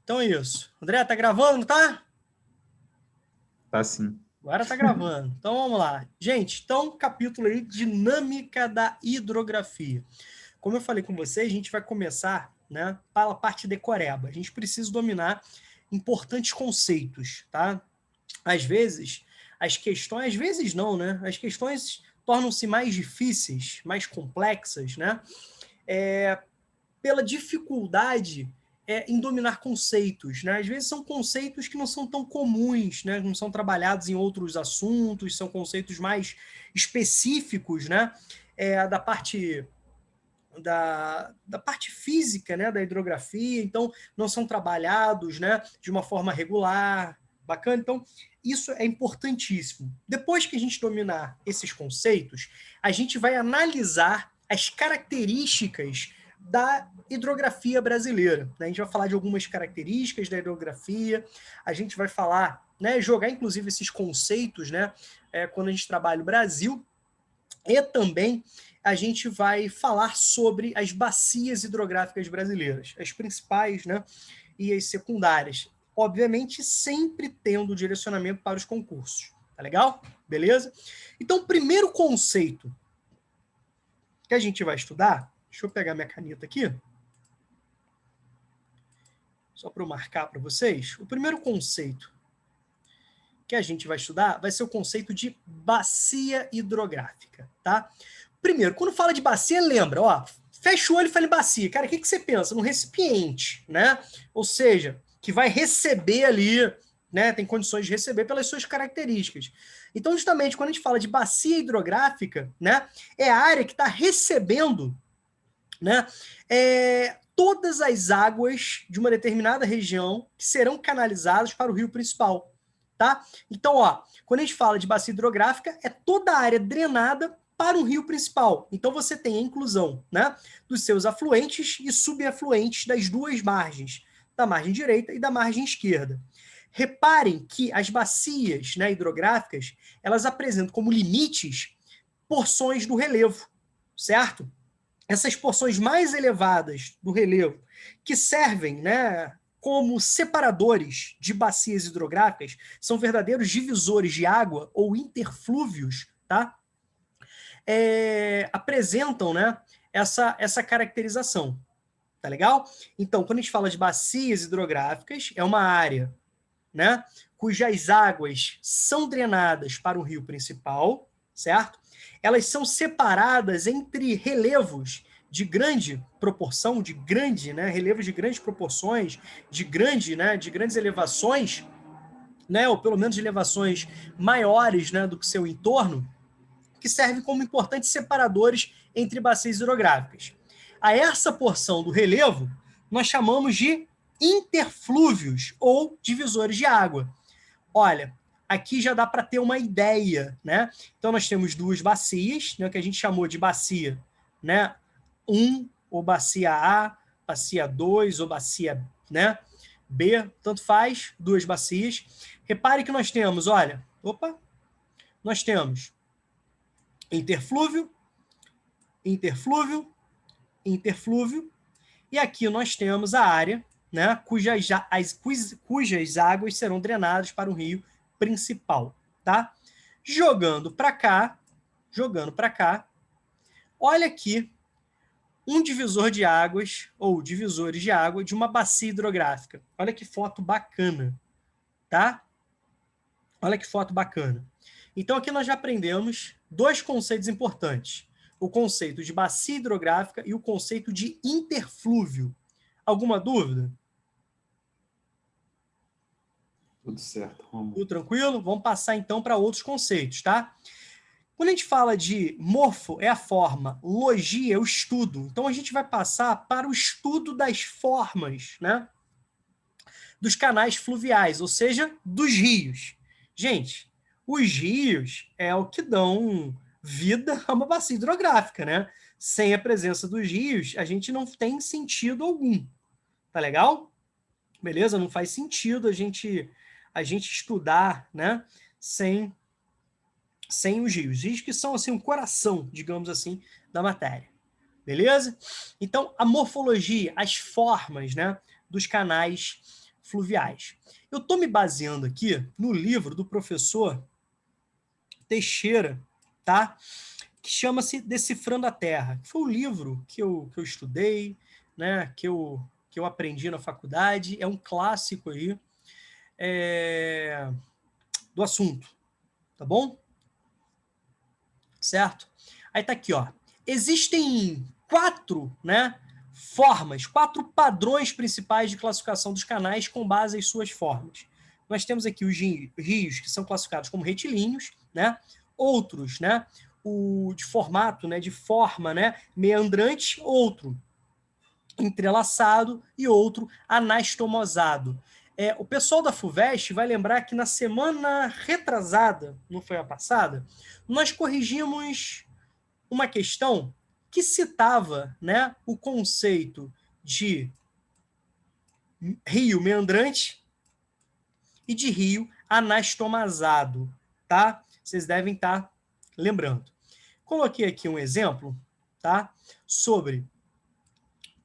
Então é isso. André, tá gravando, tá? Tá sim. Agora tá gravando. Então vamos lá. Gente, então capítulo aí, dinâmica da hidrografia. Como eu falei com vocês, a gente vai começar, né, pela parte decoreba. A gente precisa dominar importantes conceitos, tá? Às vezes, às vezes não, né? As questões tornam-se mais difíceis, mais complexas, né? Pela dificuldade em dominar conceitos, né? Às vezes são conceitos que não são tão comuns, né? Não são trabalhados em outros assuntos, são conceitos mais específicos, né? Da parte da parte física, né, da hidrografia, então não são trabalhados, né, de uma forma regular, bacana. Então, isso é importantíssimo. Depois que a gente dominar esses conceitos, a gente vai analisar as características da hidrografia brasileira. Né? A gente vai falar de algumas características da hidrografia, a gente vai falar, né, jogar inclusive esses conceitos, né, quando a gente trabalha o Brasil, e também a gente vai falar sobre as bacias hidrográficas brasileiras, as principais, né, e as secundárias. Obviamente, sempre tendo direcionamento para os concursos. Tá legal? Beleza? Então, o primeiro conceito que a gente vai estudar, deixa eu pegar minha caneta aqui, só para eu marcar para vocês. O primeiro conceito que a gente vai estudar vai ser o conceito de bacia hidrográfica, tá? Primeiro, quando fala de bacia, lembra, ó, fecha o olho e fala em bacia. Cara, o que você pensa? Num recipiente, né? Ou seja, que vai receber ali, né? Tem condições de receber pelas suas características. Então, justamente, quando a gente fala de bacia hidrográfica, né? É a área que está recebendo, né? Todas as águas de uma determinada região que serão canalizadas para o rio principal, tá? Então, ó, quando a gente fala de bacia hidrográfica, é toda a área drenada para um rio principal. Então, você tem a inclusão, né, dos seus afluentes e subafluentes das duas margens, da margem direita e da margem esquerda. Reparem que as bacias, né, hidrográficas, elas apresentam como limites porções do relevo, certo? Essas porções mais elevadas do relevo, que servem, né, como separadores de bacias hidrográficas, são verdadeiros divisores de água ou interflúvios, tá? Apresentam, né, essa caracterização. Tá legal? Então, quando a gente fala de bacias hidrográficas, é uma área, né, cujas águas são drenadas para o rio principal, certo? Elas são separadas entre relevos de grande proporção, de grande, né, relevos de grandes proporções, de grande, né, de grandes elevações, né, ou pelo menos de elevações maiores, né, do que seu entorno, que servem como importantes separadores entre bacias hidrográficas. A essa porção do relevo nós chamamos de interflúvios ou divisores de água. Olha, aqui já dá para ter uma ideia, né? Então nós temos duas bacias, né, que a gente chamou de bacia, né, 1 ou bacia A, bacia 2 ou bacia, né, B, tanto faz, duas bacias. Repare que nós temos, olha, nós temos interflúvio, interflúvio, interflúvio, e aqui nós temos a área, né, cujas águas serão drenadas para o rio principal, tá? Jogando para cá, olha aqui um divisor de águas, ou divisores de água, de uma bacia hidrográfica. Olha que foto bacana, tá? Olha que foto bacana. Então, aqui nós já aprendemos dois conceitos importantes. O conceito de bacia hidrográfica e o conceito de interflúvio. Alguma dúvida? Tudo certo, Romulo. Tudo tranquilo? Vamos passar, então, para outros conceitos, tá? Quando a gente fala de morfo, é a forma, logia é o estudo. Então, a gente vai passar para o estudo das formas, né, dos canais fluviais, ou seja, dos rios. Gente, os rios é o que dão vida a uma bacia hidrográfica, né? Sem a presença dos rios, a gente não tem sentido algum. Tá legal? Beleza? Não faz sentido a gente estudar, né, sem os rios. Os rios que são assim, um coração, digamos assim, da matéria. Beleza? Então, a morfologia, as formas, né, dos canais fluviais. Eu estou me baseando aqui no livro do professor Teixeira, tá? Que chama-se Decifrando a Terra. Foi o livro que eu estudei, né? Que eu aprendi na faculdade. É um clássico aí do assunto, tá bom? Certo? Aí tá aqui, ó. Existem quatro, né, formas, quatro padrões principais de classificação dos canais com base em suas formas. Nós temos aqui os rios que são classificados como retilíneos, né? Outros, né, o de formato, né, de forma, né, meandrante, outro entrelaçado e outro anastomosado. O pessoal da FUVEST vai lembrar que na semana retrasada, não foi a passada, nós corrigimos uma questão que citava, né, o conceito de rio meandrante e de rio anastomosado, tá? Vocês devem estar lembrando. Coloquei aqui um exemplo, tá, sobre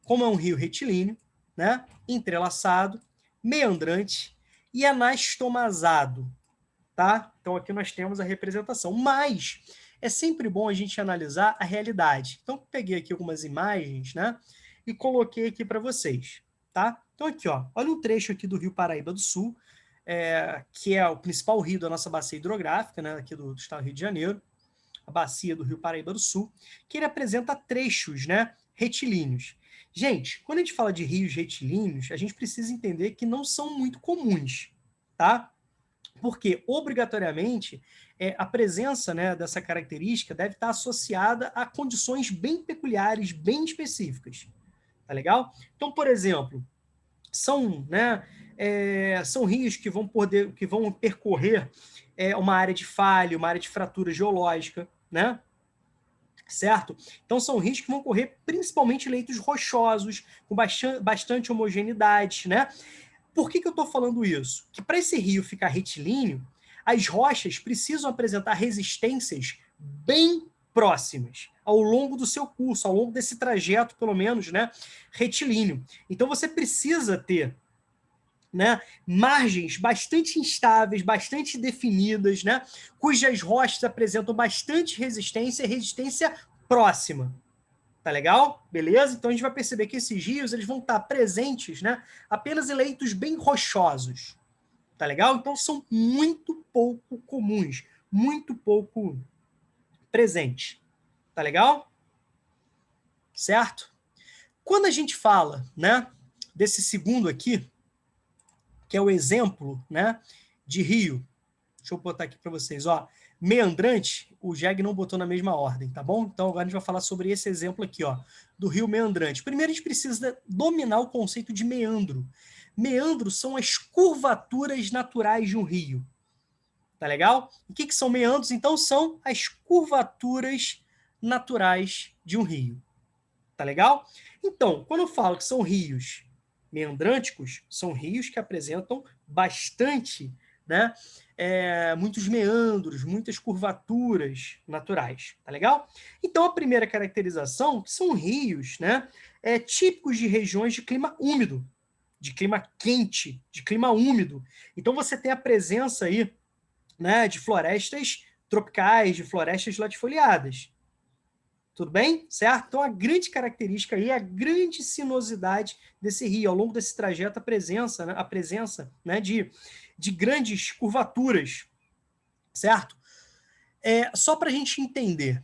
como é um rio retilíneo, né, entrelaçado, meandrante e anastomosado, tá? Então aqui nós temos a representação, mas é sempre bom a gente analisar a realidade. Então peguei aqui algumas imagens, né, e coloquei aqui para vocês, tá? Então aqui, ó, olha um trecho aqui do Rio Paraíba do Sul, que é o principal rio da nossa bacia hidrográfica, né, aqui do estado do Rio de Janeiro, a bacia do Rio Paraíba do Sul, que ele apresenta trechos, né, retilíneos. Gente, quando a gente fala de rios retilíneos, a gente precisa entender que não são muito comuns, tá? Porque, obrigatoriamente, a presença, né, dessa característica deve estar associada a condições bem peculiares, bem específicas. Tá legal? Então, por exemplo, são, né, são rios que vão percorrer uma área de falha, uma área de fratura geológica, né? Certo? Então são rios que vão correr principalmente leitos rochosos, com bastante homogeneidade, né? Por que eu estou falando isso? Que para esse rio ficar retilíneo, as rochas precisam apresentar resistências bem próximas ao longo do seu curso, ao longo desse trajeto, pelo menos, né, retilíneo. Então você precisa ter, né, margens bastante instáveis, bastante definidas, né, cujas rochas apresentam bastante resistência e resistência próxima. Tá legal? Beleza? Então a gente vai perceber que esses rios eles vão estar presentes, né, apenas em leitos bem rochosos. Tá legal? Então são muito pouco comuns, muito pouco presentes. Tá legal? Certo? Quando a gente fala, né, desse segundo aqui, que é o exemplo, né, de rio. Deixa eu botar aqui para vocês, ó. Meandrante, o Jeg não botou na mesma ordem, tá bom? Então agora a gente vai falar sobre esse exemplo aqui, ó, do rio meandrante. Primeiro a gente precisa dominar o conceito de meandro. Meandros são as curvaturas naturais de um rio. Tá legal? O que são meandros? Então são as curvaturas naturais de um rio. Tá legal? Então, quando eu falo que são rios meandrânticos, são rios que apresentam bastante, né, muitos meandros, muitas curvaturas naturais, tá legal? Então, a primeira caracterização são rios, né, típicos de regiões de clima úmido, de clima quente, de clima úmido. Então, você tem a presença aí, né, de florestas tropicais, de florestas latifoliadas. Tudo bem? Certo? Então, a grande característica aí é a grande sinuosidade desse rio. Ao longo desse trajeto, a presença, né, de grandes curvaturas. Certo? Só para a gente entender.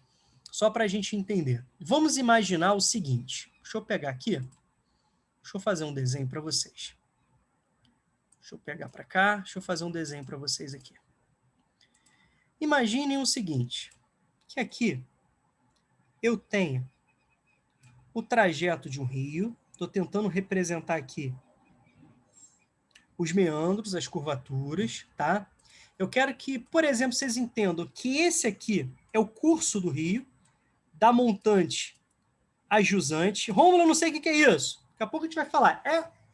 Vamos imaginar o seguinte. Deixa eu pegar aqui. Deixa eu fazer um desenho para vocês. Deixa eu pegar para cá. Deixa eu fazer um desenho para vocês aqui. Imaginem o seguinte. Que aqui eu tenho o trajeto de um rio. Estou tentando representar aqui os meandros, as curvaturas, tá? Eu quero que, por exemplo, vocês entendam que esse aqui é o curso do rio, da montante a jusante. Rômulo, eu não sei o que é isso. Daqui a pouco a gente vai falar.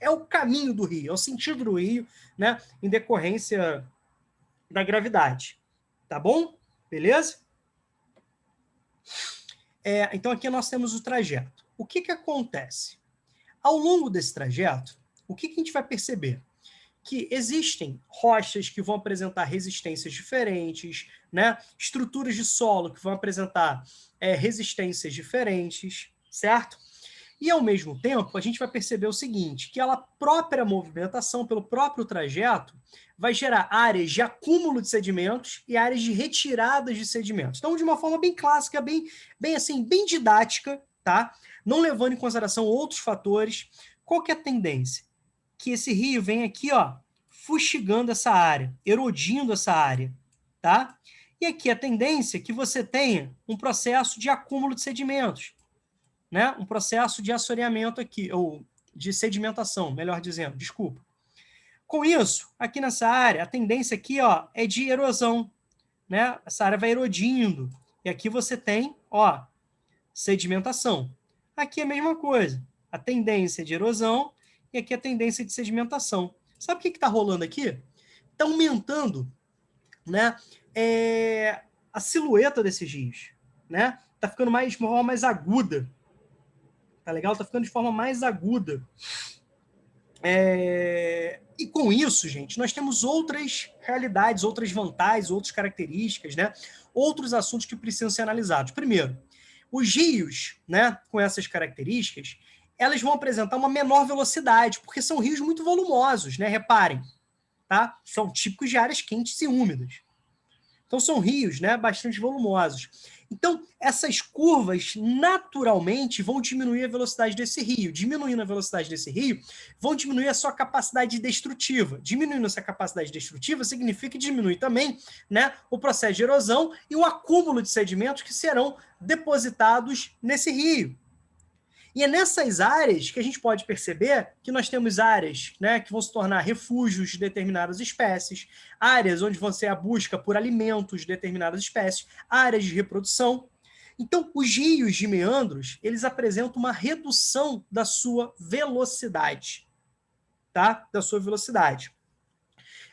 É o caminho do rio, é o sentido do rio, né? Em decorrência da gravidade. Tá bom? Beleza? Então aqui nós temos o trajeto. O que acontece? Ao longo desse trajeto, o que a gente vai perceber? que existem rochas que vão apresentar resistências diferentes, né? Estruturas de solo que vão apresentar resistências diferentes, certo? E, ao mesmo tempo, a gente vai perceber o seguinte, que a própria movimentação, pelo próprio trajeto, vai gerar áreas de acúmulo de sedimentos e áreas de retiradas de sedimentos. Então, de uma forma bem clássica, bem didática, tá? Não levando em consideração outros fatores, qual que é a tendência? Que esse rio vem aqui, ó, fustigando essa área, erodindo essa área, tá? E aqui a tendência é que você tenha um processo de acúmulo de sedimentos, né? Um processo de assoreamento aqui, ou de sedimentação, melhor dizendo, desculpa. Com isso, aqui nessa área, a tendência aqui, ó, é de erosão, né? Essa área vai erodindo. E aqui você tem, ó, sedimentação. Aqui é a mesma coisa. A tendência de erosão e aqui a tendência de sedimentação. Sabe o que está rolando aqui? Está aumentando, né, a silhueta desses rios. Né? Está ficando de uma forma mais aguda. Tá legal? Está ficando de forma mais aguda. E com isso, gente, nós temos outras realidades, outras vantagens, outras características, né? Outros assuntos que precisam ser analisados. Primeiro, os rios, né, com essas características, elas vão apresentar uma menor velocidade, porque são rios muito volumosos, né? Reparem, tá? São típicos de áreas quentes e úmidas. Então, são rios, né, bastante volumosos. Então, essas curvas, naturalmente, vão diminuir a velocidade desse rio. Diminuindo a velocidade desse rio, vão diminuir a sua capacidade destrutiva. Diminuindo essa capacidade destrutiva significa que diminui também, né, o processo de erosão e o acúmulo de sedimentos que serão depositados nesse rio. E é nessas áreas que a gente pode perceber que nós temos áreas, né, que vão se tornar refúgios de determinadas espécies, áreas onde vão ser a busca por alimentos de determinadas espécies, áreas de reprodução. Então, os rios de meandros, eles apresentam uma redução da sua velocidade, tá? Da sua velocidade.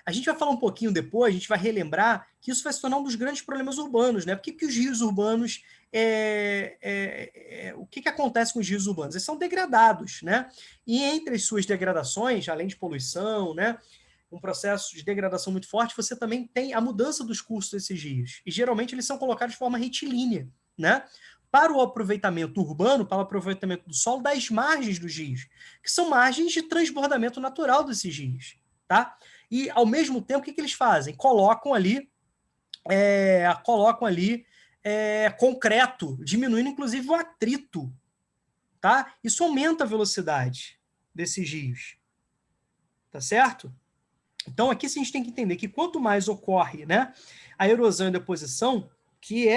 A gente vai falar um pouquinho depois, a gente vai relembrar que isso vai se tornar um dos grandes problemas urbanos, né? Por que os rios urbanos... o que acontece com os rios urbanos? Eles são degradados, né? E entre as suas degradações, além de poluição, né, um processo de degradação muito forte, você também tem a mudança dos cursos desses rios. E geralmente eles são colocados de forma retilínea, né? Para o aproveitamento urbano, para o aproveitamento do solo das margens dos rios, que são margens de transbordamento natural desses rios, tá? E, ao mesmo tempo, o que eles fazem? Colocam ali concreto, diminuindo, inclusive, o atrito. Tá? Isso aumenta a velocidade desses rios. Tá certo? Então, aqui a gente tem que entender que quanto mais ocorre, né, a erosão e deposição, que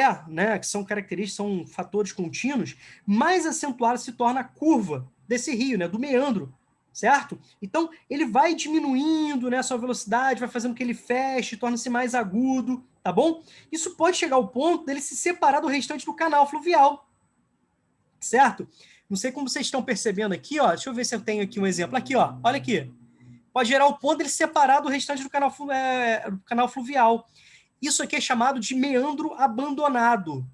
são características, são fatores contínuos, mais acentuada se torna a curva desse rio, né, do meandro, certo? Então, ele vai diminuindo, né, a sua velocidade, vai fazendo que ele feche, torna-se mais agudo, tá bom? Isso pode chegar ao ponto dele se separar do restante do canal fluvial, certo? Não sei como vocês estão percebendo aqui, ó, deixa eu ver se eu tenho aqui um exemplo. Aqui, ó, olha aqui. Pode gerar o ponto dele se separar do restante do canal fluvial. Isso aqui é chamado de meandro abandonado,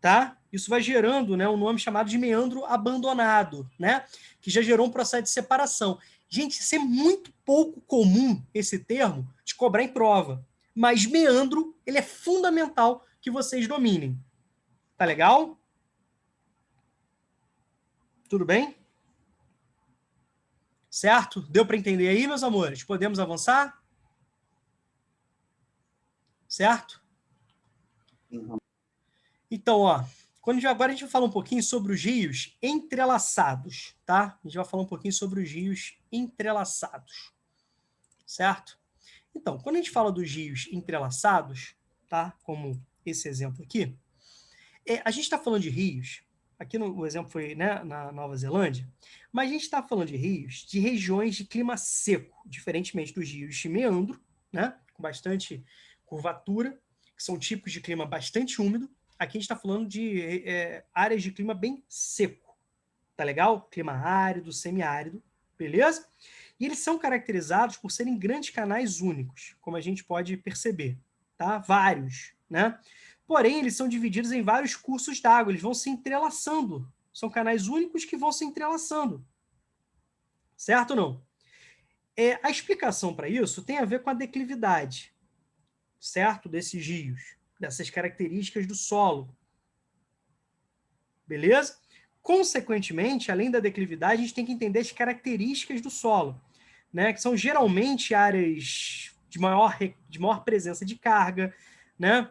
tá? Isso vai gerando, né, um nome chamado de meandro abandonado, né? Que já gerou um processo de separação. Gente, isso é muito pouco comum, esse termo, de cobrar em prova. Mas meandro, ele é fundamental que vocês dominem. Tá legal? Tudo bem? Certo? Deu para entender aí, meus amores? Podemos avançar? Certo? Uhum. Então, ó, agora a gente vai falar um pouquinho sobre os rios entrelaçados, tá? A gente vai falar um pouquinho sobre os rios entrelaçados, certo? Então, quando a gente fala dos rios entrelaçados, tá? Como esse exemplo aqui, a gente está falando de rios, aqui o exemplo foi, né, na Nova Zelândia, mas a gente está falando de rios de regiões de clima seco, diferentemente dos rios de meandro, né, com bastante curvatura, que são típicos de clima bastante úmido. Aqui a gente está falando de áreas de clima bem seco, tá legal? Clima árido, semiárido, beleza? E eles são caracterizados por serem grandes canais únicos, como a gente pode perceber, tá? Vários, né? Porém, eles são divididos em vários cursos d'água, eles vão se entrelaçando. São canais únicos que vão se entrelaçando. Certo ou não? A explicação para isso tem a ver com a declividade, certo? Desses rios, dessas características do solo. Beleza? Consequentemente, além da declividade, a gente tem que entender as características do solo, né? Que são geralmente áreas de maior presença de carga, né?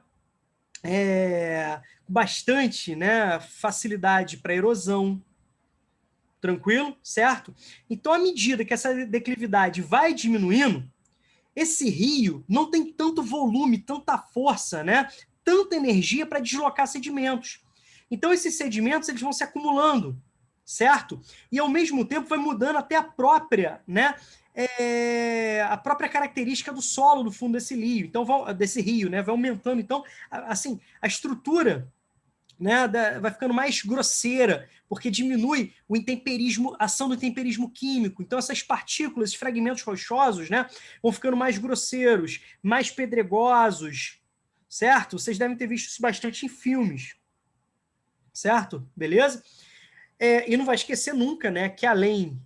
Bastante, né, facilidade para erosão. Tranquilo? Certo? Então, à medida que essa declividade vai diminuindo, esse rio não tem tanto volume, tanta força, né? Tanta energia para deslocar sedimentos. Então, esses sedimentos eles vão se acumulando, certo? E, ao mesmo tempo, vai mudando até a própria, né? A própria característica do solo do fundo desse rio, então desse rio, né? Vai aumentando. Então, assim, a estrutura, né, vai ficando mais grosseira, porque diminui o intemperismo, a ação do intemperismo químico. Então, essas partículas, esses fragmentos rochosos, né, vão ficando mais grosseiros, mais pedregosos, certo? Vocês devem ter visto isso bastante em filmes, certo? Beleza? E não vai esquecer nunca, né, que além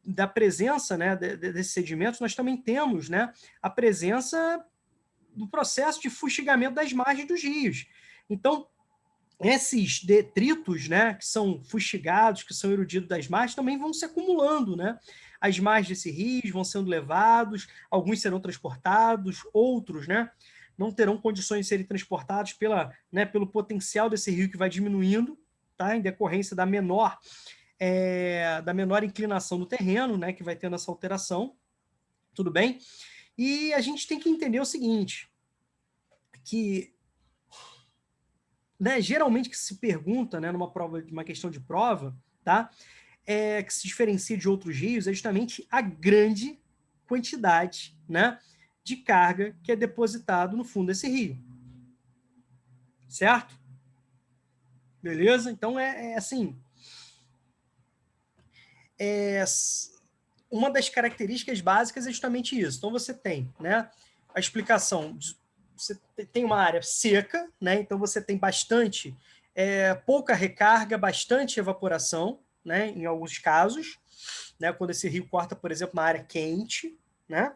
da presença, né, desses sedimentos, nós também temos, né, a presença do processo de fustigamento das margens dos rios. Então, esses detritos, né, que são fustigados, que são erudidos das margens, também vão se acumulando, né? As margens desse rio vão sendo levados, alguns serão transportados, outros, né, não terão condições de serem transportados pelo potencial desse rio que vai diminuindo, tá? Em decorrência da menor inclinação do terreno, né, que vai tendo essa alteração. Tudo bem? E a gente tem que entender o seguinte, que, né, geralmente que se pergunta, né, numa questão de prova, tá, que se diferencia de outros rios é justamente a grande quantidade, né, de carga que é depositado no fundo desse rio. Certo? Beleza? Então, assim, uma das características básicas é justamente isso. Então, você tem, né, a explicação, você tem uma área seca, né, então você tem bastante, pouca recarga, bastante evaporação, né, em alguns casos, né, quando esse rio corta, por exemplo, uma área quente, né,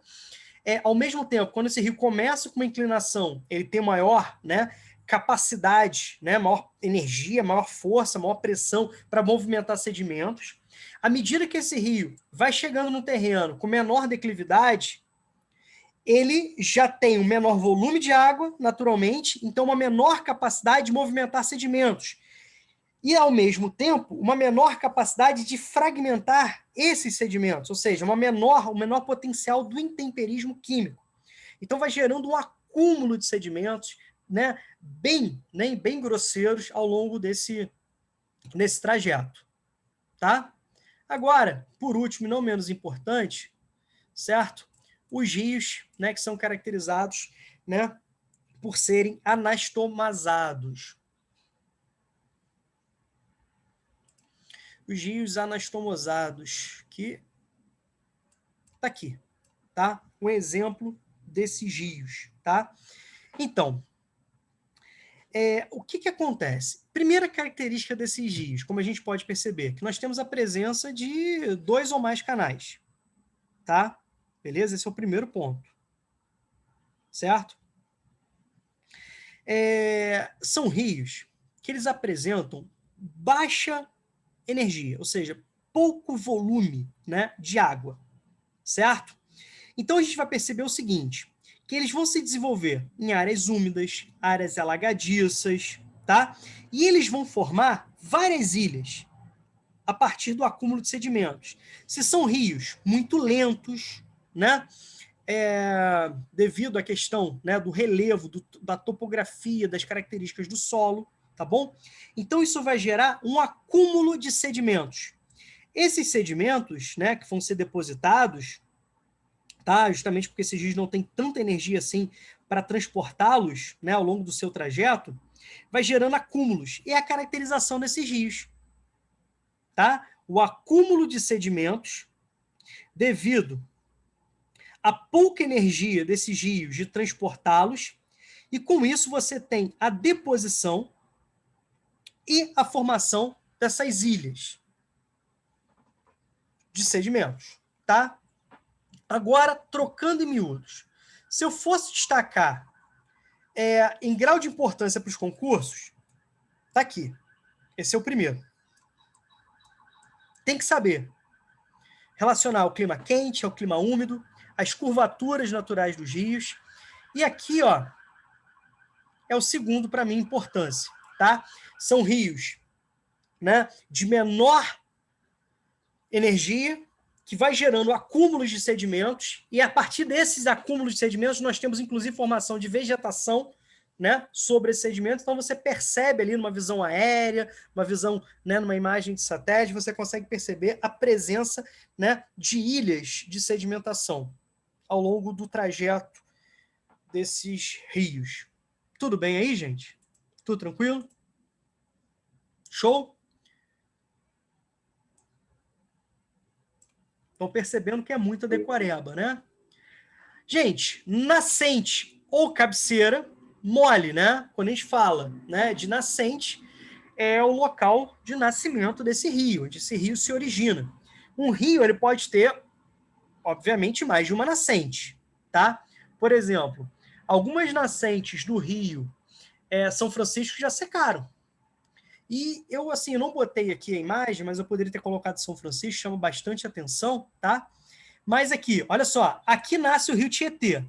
ao mesmo tempo, quando esse rio começa com uma inclinação, ele tem maior, né, capacidade, né, maior energia, maior força, maior pressão para movimentar sedimentos. À medida que esse rio vai chegando no terreno com menor declividade, ele já tem um menor volume de água, naturalmente, então uma menor capacidade de movimentar sedimentos. E, ao mesmo tempo, uma menor capacidade de fragmentar esses sedimentos, ou seja, um menor potencial do intemperismo químico. Então, vai gerando um acúmulo de sedimentos, né, bem grosseiros ao longo desse trajeto. Tá? Agora, por último e não menos importante, certo? Os rios, né, que são caracterizados, né, por serem anastomazados. Os rios anastomosados, que está aqui, tá? Um exemplo desses rios, tá? Então, o que acontece? Primeira característica desses rios, como a gente pode perceber, que nós temos a presença de 2 ou mais canais, tá? Beleza? Esse é o primeiro ponto, certo? São rios que eles apresentam baixa energia, ou seja, pouco volume, né, de água, certo? Então a gente vai perceber o seguinte, que eles vão se desenvolver em áreas úmidas, áreas alagadiças, tá? E eles vão formar várias ilhas a partir do acúmulo de sedimentos. Se são rios muito lentos, né? Devido à questão, né, do relevo, da topografia, das características do solo, tá bom? Então isso vai gerar um acúmulo de sedimentos. Esses sedimentos, né, que vão ser depositados, tá, justamente porque esses rios não têm tanta energia assim para transportá-los, né, ao longo do seu trajeto, vai gerando acúmulos. E é a caracterização desses rios, tá? O acúmulo de sedimentos devido a pouca energia desses rios de transportá-los, e com isso você tem a deposição e a formação dessas ilhas. de sedimentos, tá? Agora, trocando em miúdos. Se eu fosse destacar em grau de importância para os concursos, tá aqui. Esse é o primeiro. Tem que saber relacionar o clima quente ao clima úmido, as curvaturas naturais dos rios. E aqui, ó, é o segundo para mim importância, tá? São rios, né, de menor energia, que vai gerando acúmulos de sedimentos, e a partir desses acúmulos de sedimentos nós temos inclusive formação de vegetação, né, sobre esse sedimento. Então você percebe ali numa visão aérea, uma visão, né, numa imagem de satélite, você consegue perceber a presença, né, de ilhas de sedimentação ao longo do trajeto desses rios. Tudo bem aí, gente? Tudo tranquilo? Show? Estão percebendo que é muita decoreba, né? Gente, nascente ou cabeceira, mole, né? Quando a gente fala, né, de nascente, é o local de nascimento desse rio, onde esse rio se origina. Um rio, ele pode ter, obviamente, mais de uma nascente, tá? Por exemplo, algumas nascentes do rio São Francisco já secaram. E eu, assim, eu não botei aqui a imagem, mas eu poderia ter colocado São Francisco, chama bastante atenção, tá? Mas aqui, olha só, aqui nasce o rio Tietê.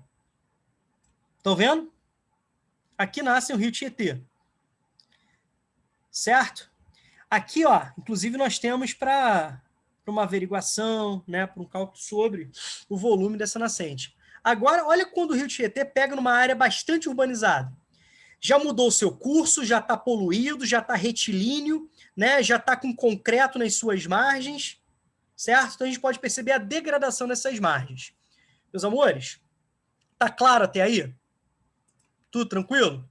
Estão vendo? Aqui nasce o rio Tietê. Certo? Aqui, ó, inclusive nós temos para uma averiguação, né, para um cálculo sobre o volume dessa nascente. Agora, olha quando o rio Tietê pega numa área bastante urbanizada. Já mudou o seu curso, já está poluído, já está retilíneo, né, já está com concreto nas suas margens, certo? Então a gente pode perceber a degradação dessas margens. Meus amores, tá claro até aí? Tudo tranquilo?